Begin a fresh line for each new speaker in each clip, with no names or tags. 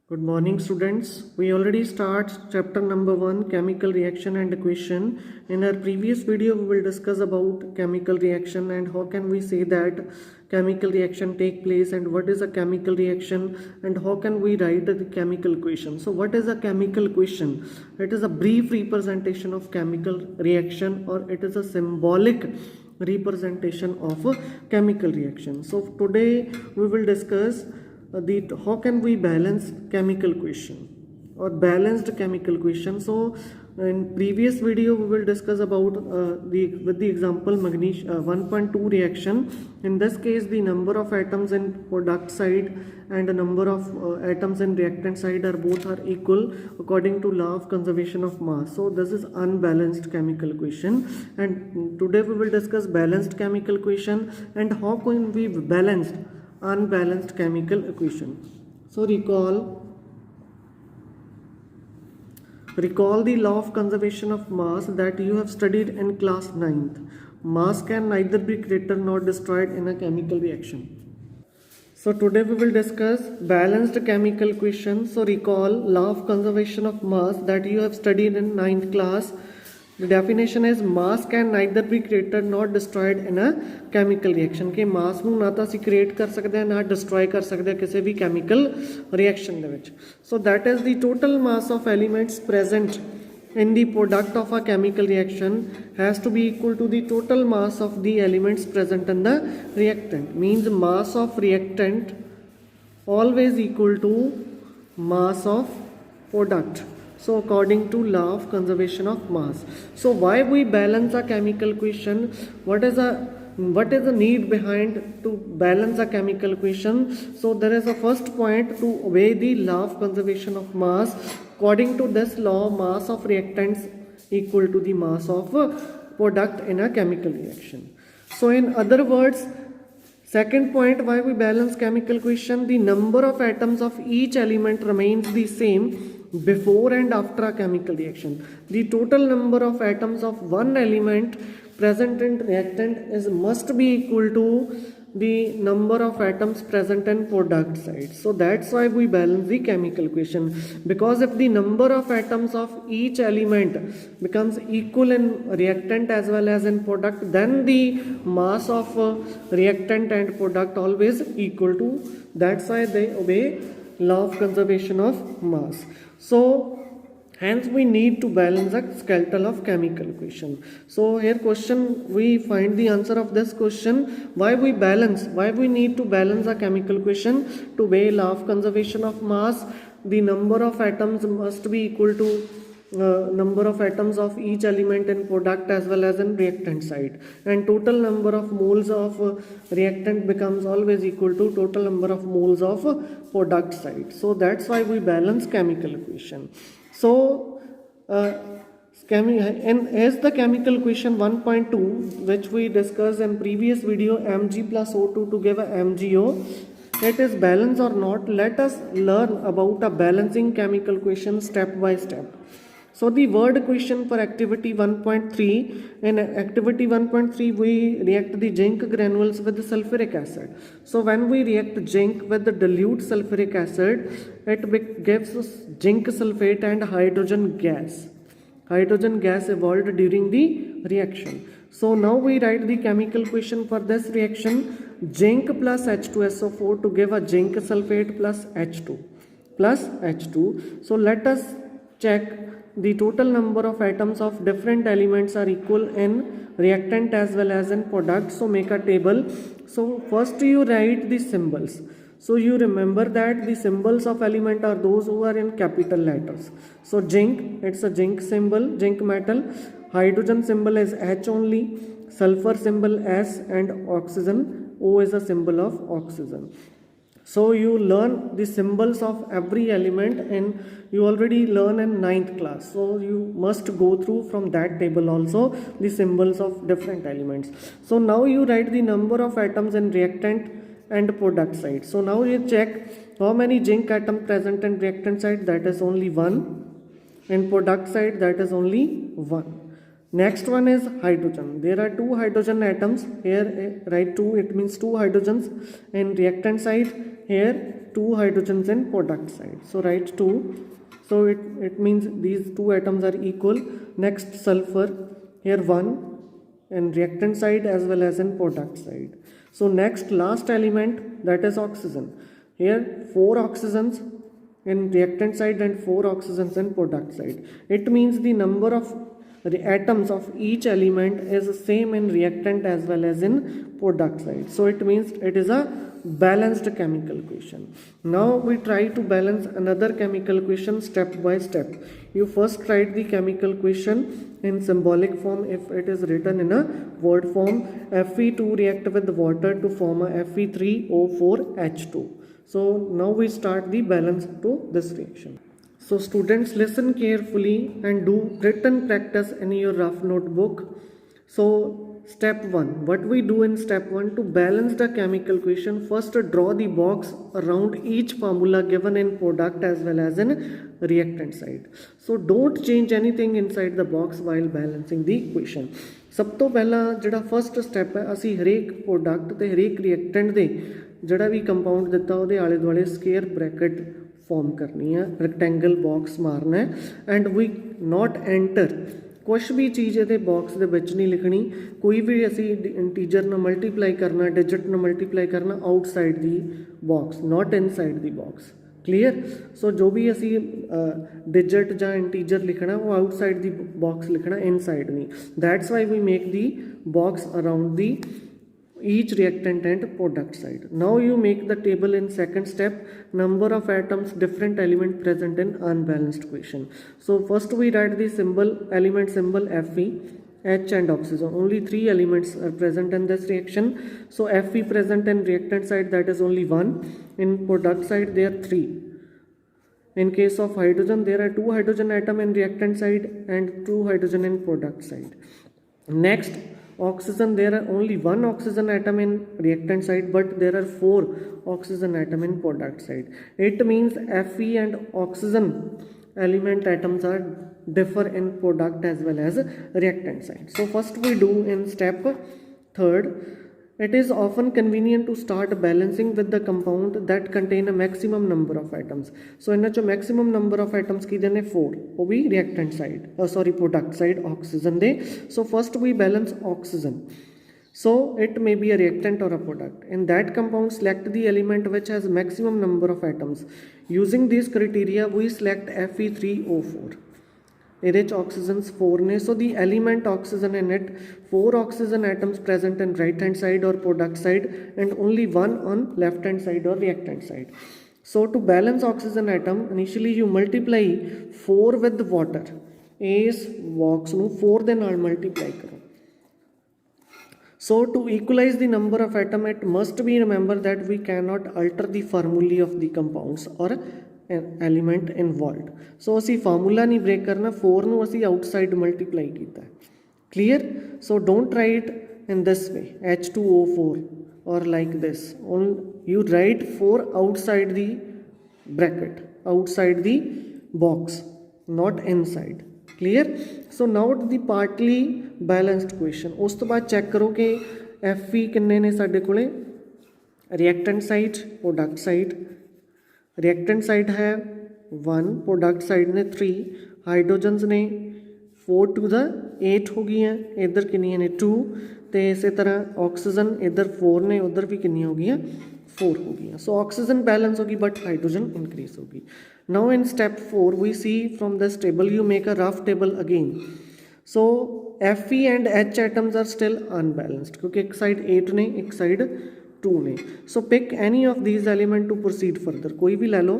Good morning, students. We already start chapter number 1, chemical reaction and equation. In our previous video, we will discuss about chemical reaction and how can we say that chemical reaction take place and what is a chemical reaction and how can we write the chemical equation. So what is a chemical equation? It is a brief representation of chemical reaction, or it is a symbolic representation of a chemical reaction. So today we will discuss how can we balance chemical equation or balanced chemical equation. So in previous video we will discuss about with the example magnesium 1.2 reaction. In this case, the number of atoms in product side and the number of atoms in reactant side are both are equal according to law of conservation of mass. So this is unbalanced chemical equation, and today we will discuss balanced chemical equation and how can we balance unbalanced chemical equation. So recall the law of conservation of mass that you have studied in class 9th. Mass can neither be created nor destroyed in a chemical reaction. So today we will discuss balanced chemical equation. So recall law of conservation of mass that you have studied in 9th class. The definition is mass can neither be created nor destroyed in a chemical reaction. कि mass ਨੂੰ ਨਾ ਤਾਂ ਅਸੀਂ create ਕਰ ਸਕਦੇ ਹਾਂ ਨਾ destroy ਕਰ ਸਕਦੇ ਹਾਂ ਕਿਸੇ ਵੀ chemical reaction ਦੇ ਵਿੱਚ. So that is the total mass of elements present in the product of a chemical reaction has to be equal to the total mass of the elements present in the reactant. Means mass of reactant always equal to mass of product. So according to law of conservation of mass. So why we balance a chemical equation? What is the need behind to balance a chemical equation? So there is a first point to obey the law of conservation of mass. According to this law, mass of reactants equal to the mass of product in a chemical reaction. So in other words, second point why we balance chemical equation, the number of atoms of each element remains the same before and after a chemical reaction. The total number of atoms of one element present in reactant must be equal to the number of atoms present in product side. So that's why we balance the chemical equation, because if the number of atoms of each element becomes equal in reactant as well as in product, then the mass of reactant and product always equal to. That's why they obey law of conservation of mass. So hence we need to balance the skeleton of chemical equation. So here question, we find the answer of this question, why we need to balance a chemical equation. To obey law of conservation of mass, the number of atoms must be equal to number of atoms of each element in product as well as in reactant side, and total number of moles of reactant becomes always equal to total number of moles of product side. So that's why we balance chemical equation. So as the chemical equation 1.2, which we discussed in previous video, Mg plus O2 to give a MgO, it is balanced or not. Let us learn about a balancing chemical equation step by step. So the word equation for activity 1.3, in activity 1.3 we react the zinc granules with the sulfuric acid. So when we react zinc with the dilute sulfuric acid, it gives us zinc sulfate and hydrogen gas. Hydrogen gas evolved during the reaction. So now we write the chemical equation for this reaction, zinc plus H2SO4 to give a zinc sulfate plus H2. So let us check. The total number of atoms of different elements are equal in reactant as well as in product. So make a table. So first you write the symbols. So you remember that the symbols of element are those who are in capital letters. So zinc, it's a zinc symbol, zinc metal. Hydrogen symbol is H only. Sulfur symbol S, and oxygen, O is a symbol of oxygen. So you learn the symbols of every element, and you already learn in 9th class. So you must go through from that table also the symbols of different elements. So now you write the number of atoms in reactant and product side. So now you check how many zinc atom present in reactant side, that is only 1. In product side, that is only 1. Next one is hydrogen. There are 2 hydrogen atoms. Here write 2, it means 2 hydrogens. In reactant side, here 2 hydrogens in product side. So write 2. So it means these 2 atoms are equal. Next sulfur, here 1 in reactant side as well as in product side. So next last element, that is oxygen. Here 4 oxygens in reactant side and 4 oxygens in product side. It means the number of the atoms of each element is same in reactant as well as in product side. So it means it is a balanced chemical equation. Now we try to balance another chemical equation step by step. You first write the chemical equation in symbolic form if it is written in a word form. Fe2 react with water to form a Fe3O4H2. So now we start the balance to this reaction. So students, listen carefully and do written practice in your rough notebook. So step 1, what we do in step 1 to balance the chemical equation, first draw the box around each formula given in product as well as in reactant side. So don't change anything inside the box while balancing the equation. सब तो पहला जिहड़ा first step है, असी हरेक product ते हरेक reactant दे जिहड़ा भी कंपाउंड दिता उहदे आले दुआले स्केयर ब्रैकेट फॉर्म करनी है, रेक्टेंगल बॉक्स मारना है एंड वी नॉट एंटर कुछ भी चीज़ ये बॉक्स के विच नहीं लिखनी, कोई भी असी इंटीजर ना मल्टीप्लाई करना, डिजिट ना मल्टीप्लाई करना outside the box, not inside the box. Clear. So जो भी असी डिजिट या इंटीजर लिखना वो आउटसाइड दी बॉक्स लिखना, इनसाइड नहीं। That's why we make the box around the each reactant and product side. Now you make the table in second step, number of atoms different element present in unbalanced equation. So first we write the symbol, element symbol Fe, H and oxygen. Only 3 elements are present in this reaction. So Fe present in reactant side, that is only 1. In product side there are 3. In case of hydrogen, there are 2 hydrogen atom in reactant side and 2 hydrogen in product side. Next, oxygen, there are only 1 oxygen atom in reactant side, but there are 4 oxygen atom in product side. It means Fe and oxygen element atoms are differ in product as well as reactant side. So first we do in step third, it is often convenient to start balancing with the compound that contain a maximum number of atoms. So in which maximum number of atoms ki dene 4, वो भी reactant side, product side oxygen they. So first we balance oxygen. So it may be a reactant or a product. In that compound, select the element which has maximum number of atoms. Using these criteria, we select Fe3O4. Rich oxygens 4 ne, so the element oxygen in it, 4 oxygen atoms present in right hand side or product side and only 1 on left hand side or reactant side. So to balance oxygen atom, initially you multiply 4 with water. Is box nu 4 de naal multiply karo. So to equalize the number of atom, it must be remember that we cannot alter the formulae of the compounds or element involve. So असी formula नहीं break करना, 4 ਨੂੰ ਅਸੀਂ outside multiply ਕੀਤਾ. Clear. So don't write in this way H2O4 और like this. You write 4 outside the bracket, outside the box, not inside. Clear. So note the partly balanced equation. उस तो बाद cheque करो कि Fe किन्ने ने साडे कोले reactant side, product side. Reactant side है 1, प्रोडक्ट साइड ने 3, हाइड्रोजन्स ने 4 टू द 8 हो गई हैं, इधर किन्नियां ने 2, तो इस तरह ऑक्सीजन इधर 4 ने, उधर भी किन्नियां हो गई 4 हो गई. सो ऑक्सीजन बैलेंस होगी बट हाइड्रोजन इंक्रीज होगी. Now in step 4 we see from this table, you make a rough table again. So Fe and H atoms are still unbalanced क्योंकि एक साइड 8 ने, एक साइड 2 ने. So pick any of these element to proceed further, कोई भी ले लो.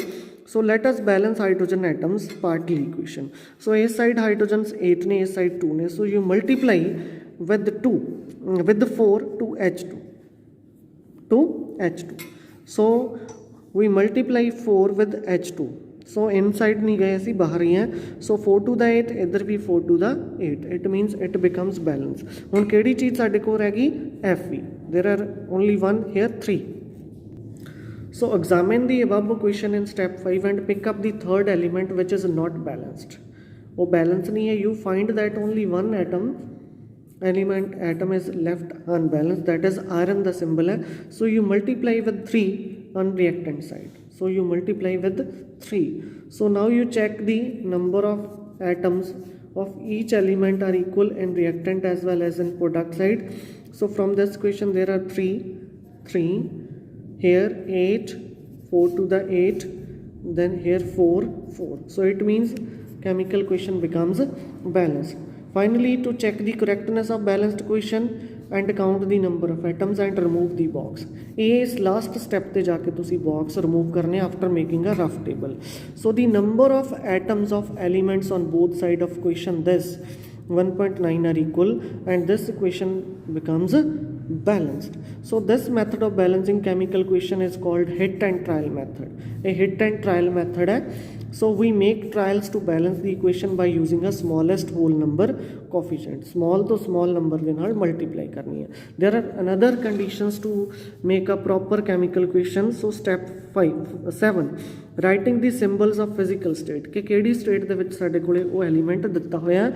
So let us balance hydrogen atoms partly equation. So इस साइड हाइड्रोजन्स 8 ने, इस साइड 2 ने. So you multiply with 2 with 4 to H2. So we multiply 4 with H2. So inside नहीं गए, असी बाहर ही हैं. सो 4 टू द 8, इधर भी 4 to the 8. It means it becomes balance. हुण किहड़ी चीज़ साडे कोल रह गई? Fe. There are only 1 here, 3. So examine the above equation in step 5 and pick up the third element which is not balanced. वो balance नहीं है. You find that only one atom is left unbalanced, that is iron the symbol है. So you multiply with 3 on reactant side. So you multiply with 3. So now you check the number of atoms of each element are equal in reactant as well as in product side. So from this equation there are 3, here 8, 4 to the 8, then here 4, 4. So it means chemical equation becomes balanced. Finally, to check the correctness of balanced equation and count the number of atoms and remove the box. Is last step te jaake tusi box remove karne after making a rough table. So the number of atoms of elements on both side of equation this 1.9 are equal and this equation becomes balanced. So this method of balancing chemical equation is called hit and trial method. A hit and trial method hai. So we make trials to balance the equation by using a smallest whole number coefficient. Small to small number के नाल multiply करनी है. There are another conditions to make a proper chemical equation. So step 7 writing the symbols of physical state कि केड़ी state ਦੇ ਵਿੱਚ ਸਾਡੇ कोले वो element ਦਿੱਤਾ होया.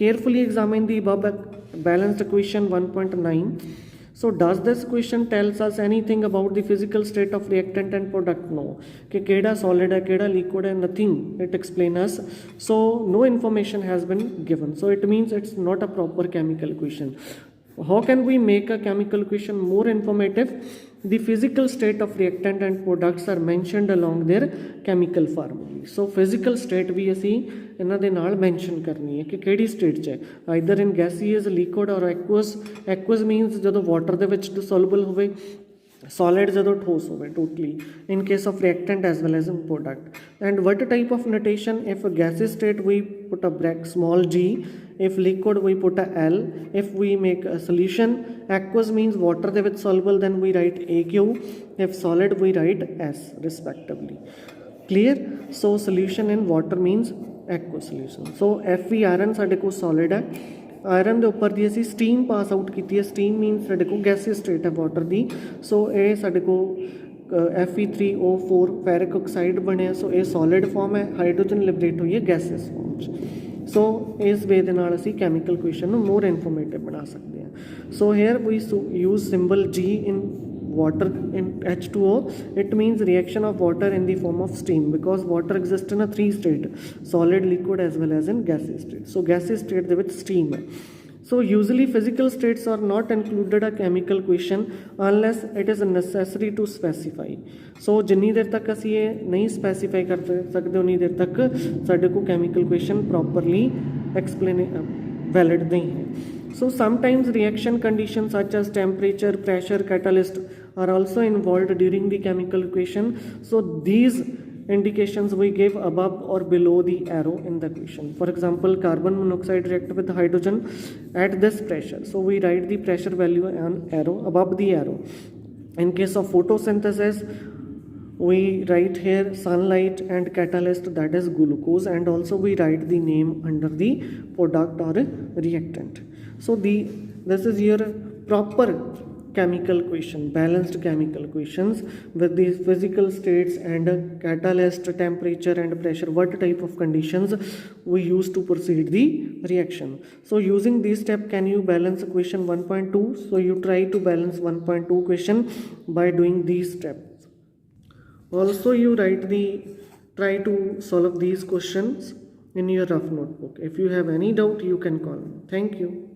Carefully examine the above balanced equation 1.9. So does this question tells us anything about the physical state of reactant and product? No. कि केड़ा solid है केड़ा liquid है, nothing it explain us. So no information has been given. So it means it's not a proper chemical equation. How can we make a chemical equation more informative? The physical state of reactant and products are mentioned along their chemical formulae. So physical state भी ਅਸੀਂ ਇਹਨਾਂ ਦੇ ਨਾਲ mention ਕਰਨੀ ਹੈ ਕਿ ਕਿਹੜੀ state 'ਚ ਹੈ. Either in gaseous, liquid or aqueous. Aqueous means ਜਦੋਂ water ਦੇ ਵਿੱਚ dissolvable ਹੋਵੇ, solid ਜਦੋਂ ठोस होवे totally in case of reactant as well as in product. And what type of notation? If a gaseous state we put a bracket small g, if liquid we put a L, if we make a solution aqueous means water ਦੇ ਵਿੱਚ soluble then we write AQ, if solid we write S respectively. Clear? So solution in water means aqueous solution. So Fe iron ਸਾਡੇ ਕੋਲ solid है. Iron ਦੇ ਉੱਪਰ ਦੀ ਅਸੀਂ steam pass out ਕੀਤੀ ਹੈ. ਸਟੀਮ ਮੀਨਸ ਸਾਡੇ ਕੋਲ ਗੈਸੀਅਸ ਸਟੇਟ ਹੈ ਵਾਟਰ ਦੀ. ਸੋ ਇਹ ਸਾਡੇ ਕੋਲ Fe3O4 ਫੈਰਿਕ ਆਕਸਾਈਡ ਬਣਿਆ. ਸੋ ਇਹ ਸੋਲਿਡ ਫਾਰਮ ਹੈ. ਹਾਈਡਰੋਜਨ ਲਿਬਰੇਟ ਹੋਈ ਹੈ ਗੈਸੀਅਸ ਫਾਰਮ 'ਚ. ਸੋ ਇਸ ਵੇ ਦੇ ਨਾਲ ਅਸੀਂ ਕੈਮੀਕਲ ਇਕੁਏਸ਼ਨ ਨੂੰ ਮੋਰ ਇਨਫੋਰਮੇਟਿਵ ਬਣਾ ਸਕਦੇ ਹਾਂ. So here we use symbol G in water in H2O. It means reaction of water in the form of steam because water exists in a 3 state: solid, liquid as well as in gaseous state. So gaseous state ਦੇ ਵਿੱਚ steam है. So usually physical states are not included a chemical equation unless it is necessary to specify. So ਜਿੰਨੀ ਦੇਰ ਤੱਕ ਅਸੀਂ ਇਹ ਨਹੀਂ specify ਕਰ ਸਕਦੇ ਉਨੀ ਦੇਰ ਤੱਕ ਸਾਡੇ ਕੋਲ chemical equation properly explain valid नहीं है. So sometimes reaction conditions such as temperature, pressure, catalyst are also involved during the chemical equation. So these indications we give above or below the arrow in the equation. For example, carbon monoxide react with hydrogen at this pressure. So we write the pressure value on arrow above the arrow. In case of photosynthesis, we write here sunlight and catalyst, that is glucose, and also we write the name under the product or reactant. So this is your proper chemical equation, balanced chemical equations with these physical states and catalyst, temperature and pressure, what type of conditions we use to proceed the reaction. So using this step, can you balance equation 1.2? So you try to balance 1.2 equation by doing these steps. Also you try to solve these questions in your rough notebook. If you have any doubt, you can call me. Thank you.